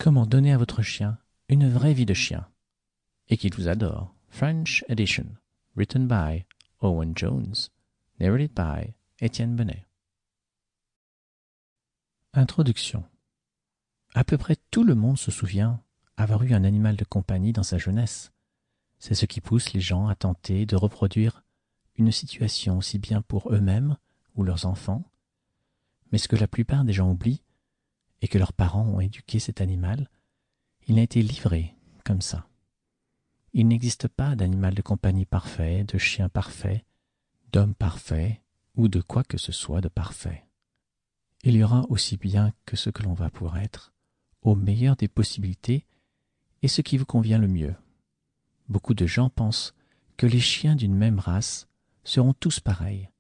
Comment donner à votre chien une vraie vie de chien et qu'il vous adore. French edition, written by Owen Jones, narrated by Étienne Benet. Introduction. À peu près tout le monde se souvient avoir eu un animal de compagnie dans sa jeunesse. C'est ce qui pousse les gens à tenter de reproduire une situation aussi bien pour eux-mêmes ou leurs enfants, mais ce que la plupart des gens oublient est que leurs parents ont éduqué cet animal, il n'a été livré comme ça. Il n'existe pas d'animal de compagnie parfait, de chien parfait, d'homme parfait ou de quoi que ce soit de parfait. Il y aura aussi bien que ce que l'on va pour être, au meilleur des possibilités et ce qui vous convient le mieux. Beaucoup de gens pensent que les chiens d'une même race seront tous pareils,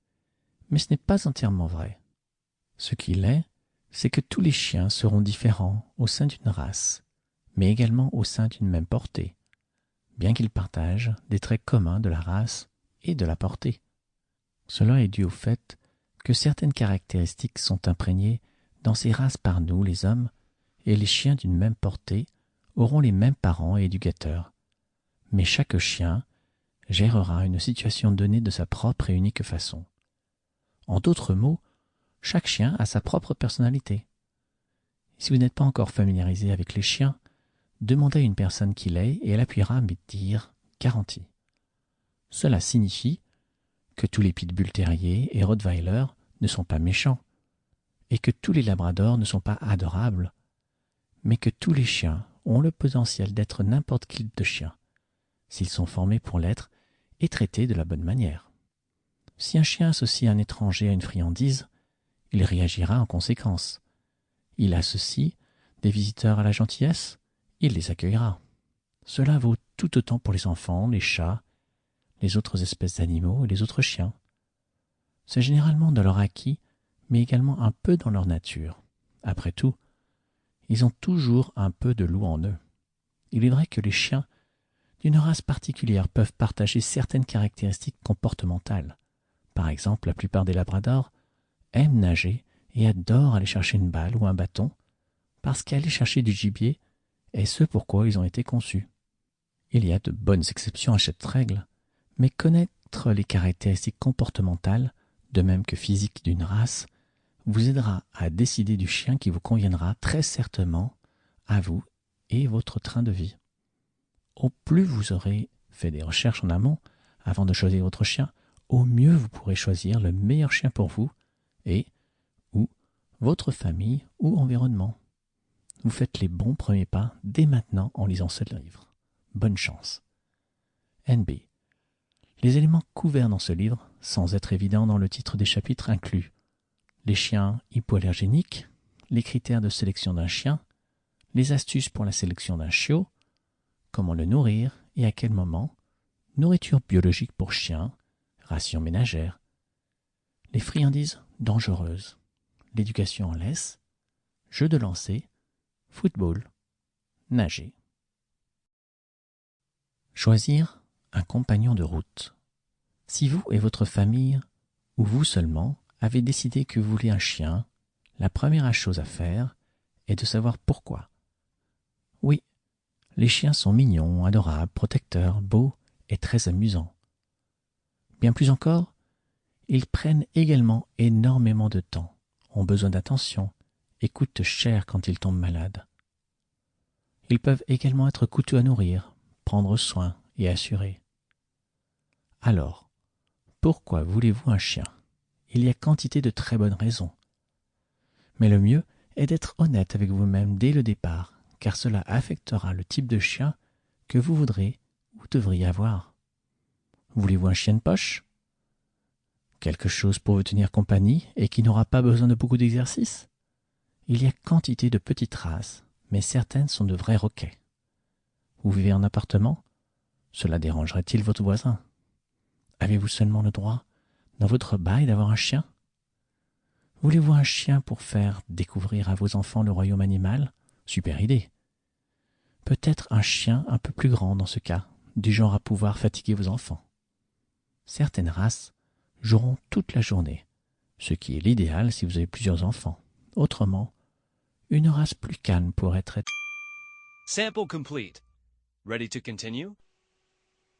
mais ce n'est pas entièrement vrai. Ce qu'il est, c'est que tous les chiens seront différents au sein d'une race, mais également au sein d'une même portée, bien qu'ils partagent des traits communs de la race et de la portée. Cela est dû au fait que certaines caractéristiques sont imprégnées dans ces races par nous, les hommes, et les chiens d'une même portée auront les mêmes parents et éducateurs. Mais chaque chien gérera une situation donnée de sa propre et unique façon. En d'autres mots, chaque chien a sa propre personnalité. Si vous n'êtes pas encore familiarisé avec les chiens, demandez à une personne qui l'est et elle appuiera à dire « garantie ». Cela signifie que tous les pitbull terriers et rottweilers ne sont pas méchants, et que tous les labradors ne sont pas adorables, mais que tous les chiens ont le potentiel d'être n'importe quel type de chien, s'ils sont formés pour l'être et traités de la bonne manière. Si un chien associe un étranger à une friandise, il réagira en conséquence. Il associe des visiteurs à la gentillesse, il les accueillera. Cela vaut tout autant pour les enfants, les chats, les autres espèces d'animaux et les autres chiens. C'est généralement dans leur acquis, mais également un peu dans leur nature. Après tout, ils ont toujours un peu de loup en eux. Il est vrai que les chiens d'une race particulière peuvent partager certaines caractéristiques comportementales. Par exemple, la plupart des labradors aiment nager et adorent aller chercher une balle ou un bâton parce qu'aller chercher du gibier est ce pourquoi ils ont été conçus. Il y a de bonnes exceptions à cette règle, mais connaître les caractéristiques comportementales, de même que physiques d'une race, vous aidera à décider du chien qui vous conviendra très certainement à vous et votre train de vie. Au plus vous aurez fait des recherches en amont avant de choisir votre chien, au mieux vous pourrez choisir le meilleur chien pour vous et ou votre famille ou environnement. Vous faites les bons premiers pas dès maintenant en lisant ce livre. Bonne chance. NB. Les éléments couverts dans ce livre, sans être évidents dans le titre des chapitres, incluent les chiens hypoallergéniques, les critères de sélection d'un chien, les astuces pour la sélection d'un chiot, comment le nourrir et à quel moment, nourriture biologique pour chiens, ration ménagère, les friandises dangereuses, l'éducation en laisse, jeux de lancer, football, nager. Choisir un compagnon de route. Si vous et votre famille, ou vous seulement, avez décidé que vous voulez un chien, la première chose à faire est de savoir pourquoi. Oui, les chiens sont mignons, adorables, protecteurs, beaux et très amusants. Bien plus encore, ils prennent également énormément de temps, ont besoin d'attention et coûtent cher quand ils tombent malades. Ils peuvent également être coûteux à nourrir, prendre soin et assurer. Alors, pourquoi voulez-vous un chien? Il y a quantité de très bonnes raisons. Mais le mieux est d'être honnête avec vous-même dès le départ, car cela affectera le type de chien que vous voudrez ou devriez avoir. Voulez-vous un chien de poche? Quelque chose pour vous tenir compagnie et qui n'aura pas besoin de beaucoup d'exercice? Il y a quantité de petites races, mais certaines sont de vrais roquets. Vous vivez en appartement? Cela dérangerait-il votre voisin? Avez-vous seulement le droit, dans votre bail, d'avoir un chien? Voulez-vous un chien pour faire découvrir à vos enfants le royaume animal? Super idée. Peut-être un chien un peu plus grand dans ce cas, du genre à pouvoir fatiguer vos enfants. Certaines races joueront toute la journée, ce qui est l'idéal si vous avez plusieurs enfants. Autrement, une race plus calme pourrait être... Sample complete. Ready to continue?